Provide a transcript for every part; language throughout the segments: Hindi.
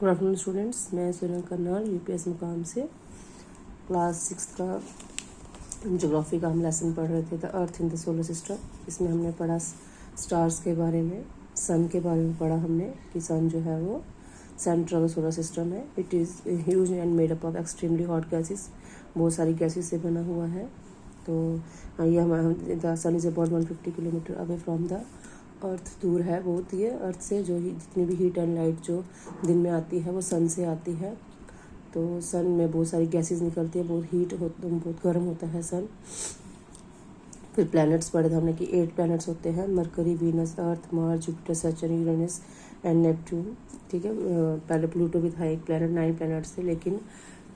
गुड आफ्टरनून स्टूडेंट्स, मैं सोनल करनाल यूपीएस मुकाम से क्लास 6 का ज्योग्राफी का हम लेसन पढ़ रहे थे the earth in the solar system. इसमें हमने पढ़ा स्टार्स के बारे में, सन के बारे में पढ़ा हमने कि सन जो है वो centre of the solar system है। It is huge and made up of extremely hot gases, बहुत सारी गैसेस से बना हुआ है। तो ये हम the sun is about 150 kilometre away from the earth, दूर है बहुत ये अर्थ से। जो जितनी भी हीट एंड लाइट जो दिन में आती है वो सन से आती है। तो सन में बहुत सारी गैसेस निकलती है, बहुत हीट बहुत गर्म होता है सन। फिर प्लैनेट्स पढ़े थे हमने कि 8 प्लैनेट्स होते हैं, mercury, Venus, earth, Mars, Jupiter, Saturn, Uranus and Neptune. ठीक है, पहले प्लूटो भी था एक प्लैनेट, 9 प्लैनेट्स थे, लेकिन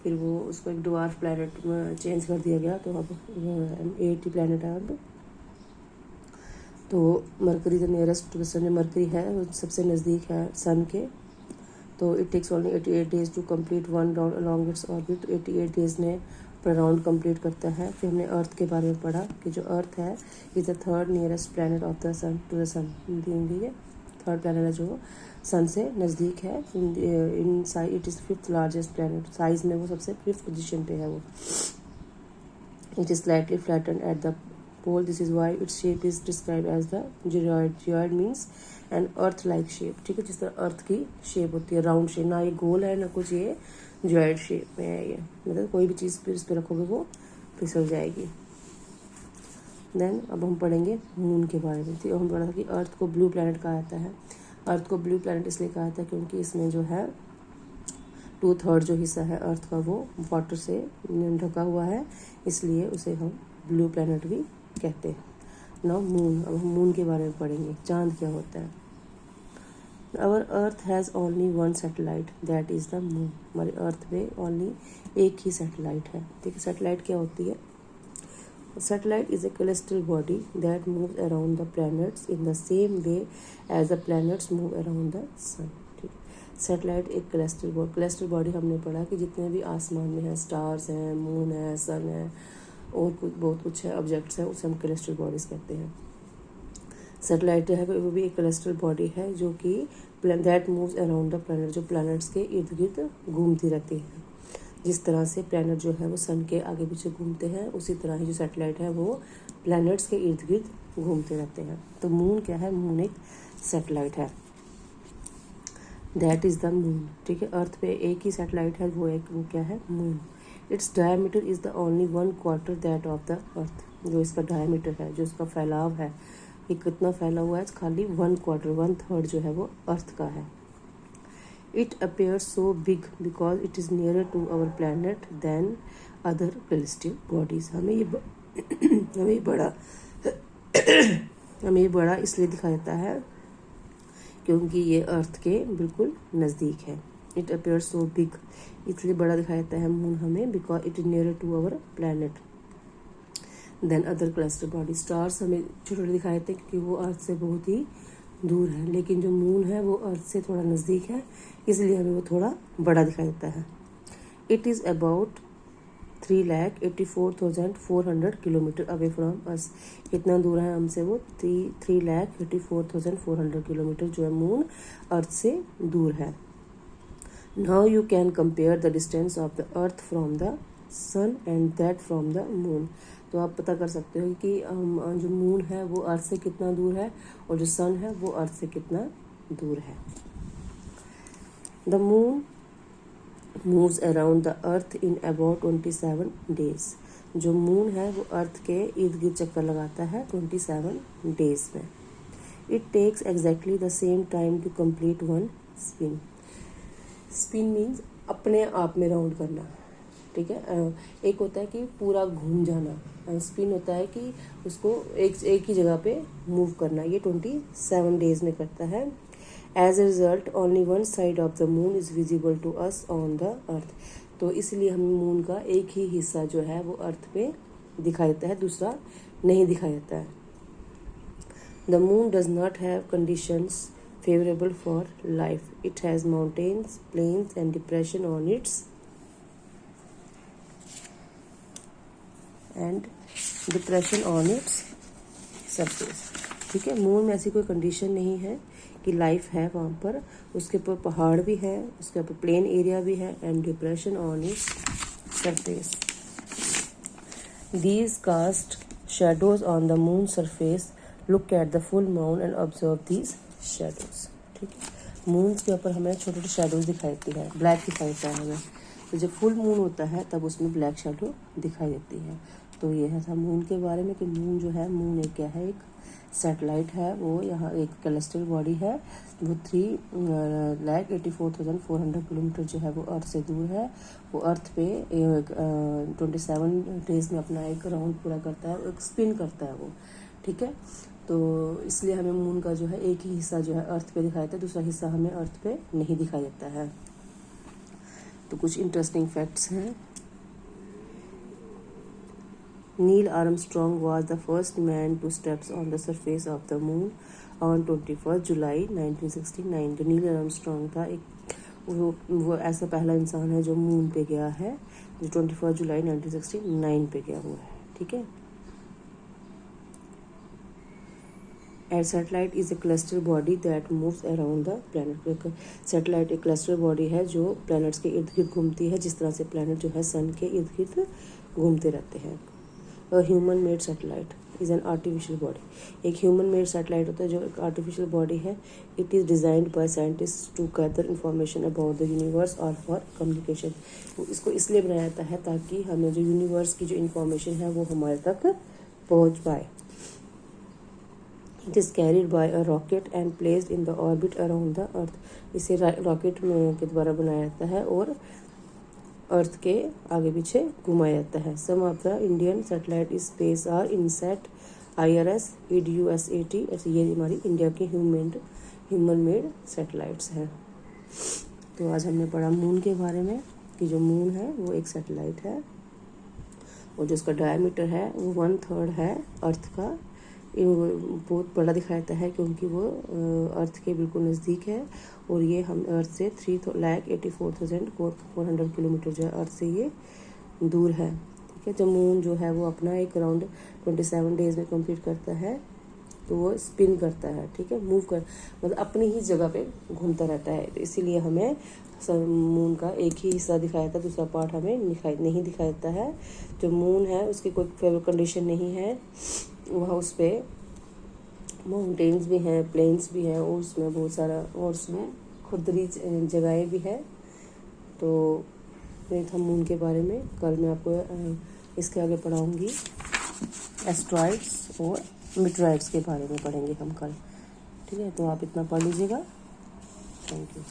फिर वो उसको एक ड्वार्फ प्लैनेट में चेंज कर दिया गया, तो अब 8 ही प्लैनेट है अब। तो Mercury the nearest to the sun, Mercury है वो सबसे नज़दीक है सन के। तो it takes only 88 days to complete one round along its orbit. तो 88 डेज में अपना राउंड कंप्लीट करता है। फिर हमने अर्थ के बारे में पढ़ा कि जो अर्थ है is the third nearest planet of the sun to the sun. ये थर्ड प्लैनेट है जो सन से नज़दीक है। In size it is 5th largest planet, size में वो सबसे 5th पोजीशन पे है वो। It is slightly flatten at the pole. This is why its shape is described as the geoid. Geoid means an earth like shape. ठीक है, जिस तरह अर्थ की शेप होती है, राउंड शेप, ना ये गोल है ना कुछ, ये जॉइड शेप में है। ये मतलब कोई भी चीज़ फिर इस पर रखोगे वो फिसल जाएगी। देन अब हम पढ़ेंगे मून के बारे में। तो हम पढ़ा था कि अर्थ को ब्लू प्लैनेट कहा जाता है। अर्थ को ब्लू प्लैनेट इसलिए कहा जाता है क्योंकि इसमें जो है 2/3 जो हिस्सा है अर्थ का वो वाटर से ढका हुआ है, इसलिए उसे हम ब्लू प्लैनेट भी कहते हैं। नाउ मून, अब हम मून के बारे में पढ़ेंगे, चांद क्या होता है। Our earth has only one satellite, that is the moon. हमारे अर्थ पे ओनली एक ही सैटेलाइट है। ठीक है, सैटेलाइट क्या होती है? Satellite is a celestial body that moves around the planets in the same way as the planets move around the sun. ठीक है, सैटेलाइट एक कैलेस्ट्रल बॉडी हमने पढ़ा कि जितने भी आसमान में हैं, स्टार्स हैं, मून है, सन है और कुछ बहुत कुछ है, ऑब्जेक्ट्स हैं, उसे हम कैलेस्ट्रल बॉडीज़ कहते हैं। सैटेलाइट जो है वो भी एक कैलेस्ट्रल बॉडी है जो कि that moves around the planet, जो प्लैनेट्स के इर्द गिर्द घूमती रहती है। जिस तरह से प्लैनेट जो है वो सन के आगे पीछे घूमते हैं, उसी तरह ही जो सैटेलाइट है वो प्लैनेट्स के इर्द गिर्द घूमते रहते हैं। तो मून क्या है? मून एक सैटेलाइट है, दैट इज़ द मून। ठीक है, अर्थ पे एक ही सैटेलाइट है, वो क्या है? Moon. Its diameter is the only 1/4 that of the अर्थ। जो इसका डायमीटर है, जो इसका फैलाव है, ये कितना फैला हुआ है? खाली 1/4 जो है वो अर्थ का है। It appears so big because it is nearer to our planet than other celestial bodies. हमें ये बड़ा इसलिए दिखाई देता है क्योंकि ये अर्थ के बिल्कुल नज़दीक है। इट अपेयर्स सो बिग, इसलिए बड़ा दिखाई देता है मून हमें, because it is near to our planet than other celestial body. Stars हमें छोटे छोटे दिखाई देते हैं क्योंकि वो अर्थ से बहुत ही दूर है, लेकिन जो मून है वो अर्थ से थोड़ा नज़दीक है, इसलिए हमें वो थोड़ा बड़ा दिखाई देता है। It is about 3,84,400 kilometre away from us. कितना दूर है हमसे? वो 3,84,400 किलोमीटर जो है मून अर्थ से दूर है। Now you can compare the distance of the earth from the sun and that from the moon. तो आप पता कर सकते हो कि जो मून है वो अर्थ से कितना दूर है और जो सन है वो अर्थ से कितना दूर है। The moon moves around the earth in about 27 days. जो मून है वो अर्थ के इर्द गिर्द चक्कर लगाता है 27 डेज में। It takes exactly the same time to complete one spin. Spin means अपने आप में राउंड करना। ठीक है, एक होता है कि पूरा घूम जाना, स्पिन होता है कि उसको एक ही जगह पे मूव करना। ये 27 डेज में करता है। As a result only one side of the moon is visible to us on the earth. तो इसलिए हमें मून का एक ही हिस्सा जो है वो अर्थ पे दिखाई देता है, दूसरा नहीं दिखाई देता है। The moon does not have conditions favorable for life. It has mountains, plains and depression on its surface. ठीक है, मून में ऐसी कोई कंडीशन नहीं है की लाइफ है वहाँ पर। उसके ऊपर पहाड़ भी है, उसके ऊपर प्लेन एरिया भी है and depression on its surface. These cast shadows on the moon surface. Look at the full moon and observe these shadows. ठीक है, मून के ऊपर हमें छोटे छोटे शेडोज दिखाई देती है, ब्लैक दिखाई देता है हमें। तो जब फुल मून होता है तब उसमें ब्लैक शेडो दिखाई देती है। तो ये है था मून के बारे में कि मून जो है, मून एक क्या है, एक सैटेलाइट है। वो यहाँ एक कैलेस्ट्रल बॉडी है, वो 3,84,400 किलोमीटर जो है वो अर्थ से दूर है। वो अर्थ पे 27 डेज में अपना एक राउंड पूरा करता है, एक स्पिन करता है वो। ठीक है, तो इसलिए हमें मून का जो है एक ही हिस्सा जो है अर्थ पे दिखाई देता है, दूसरा हिस्सा हमें अर्थ पे नहीं दिखाई देता है। तो कुछ इंटरेस्टिंग फैक्ट्स हैं। Neil Armstrong was the first man to step on the surface of the moon on 21 जुलाई 1969। जो नील आर्मस्ट्रॉन्ग था, एक वो ऐसा पहला इंसान है जो मून पे गया है, जो 21 जुलाई 1969 पे गया हुआ है। ठीक है। A satellite is a cluster body that moves around the planet। Satellite एक क्लस्टर बॉडी है जो प्लैनेट्स के इर्द गिर्द घूमती है, जिस तरह से प्लैनेट जो है सन के इर्द गिर्द घूमते रहते हैं। Human made satellite is an artificial body. एक ह्यूमन मेड सैटेलाइट होता है जो एक आर्टिफिशियल बॉडी है। It is designed by scientist to gather information about the universe और फॉर कम्युनिकेशन। इसको इसलिए बनाया जाता है ताकि हमें जो यूनिवर्स की जो इंफॉर्मेशन है वो हमारे तक पहुंच पाए। It is carried by a rocket and placed in the orbit around the earth. इसे रॉकेट में के द्वारा बनाया जाता है और अर्थ के आगे पीछे घुमाया जाता है। Some of the Indian satellite space are INSAT, IRS, EDUSAT। ये हमारी इंडिया के ह्यूमन मेड सैटेलाइट्स हैं। तो आज हमने पढ़ा मून के बारे में कि जो मून है वो एक सैटेलाइट है और जो उसका डायमीटर है वो 1/3 है अर्थ का। बहुत बड़ा दिखाया जाता है क्योंकि वो अर्थ के बिल्कुल नज़दीक है और ये हम अर्थ से 3,84,400 किलोमीटर जो है अर्थ से ये दूर है। ठीक है, जब मून जो है वो अपना एक राउंड 27 डेज में कंप्लीट करता है तो वो स्पिन करता है। ठीक है, मूव कर मतलब अपनी ही जगह पे घूमता रहता है। तो इसीलिए हमें मून का एक ही हिस्सा दिखाया था, दूसरा पार्ट हमें नहीं दिखाया देता है। जो मून है उसकी कोई फेवरेट कंडीशन नहीं है, वहाँ उस पर माउंटेन्स भी हैं, प्लेन्स भी हैं और उसमें बहुत सारा और उसमें खुरदरी जगहें भी हैं। तो ये था मून के बारे में। कल मैं आपको इसके आगे पढ़ाऊँगी एस्ट्रॉइड्स और मीटरॉइड्स के बारे में पढ़ेंगे हम कल। ठीक है, तो आप इतना पढ़ लीजिएगा। Thank you.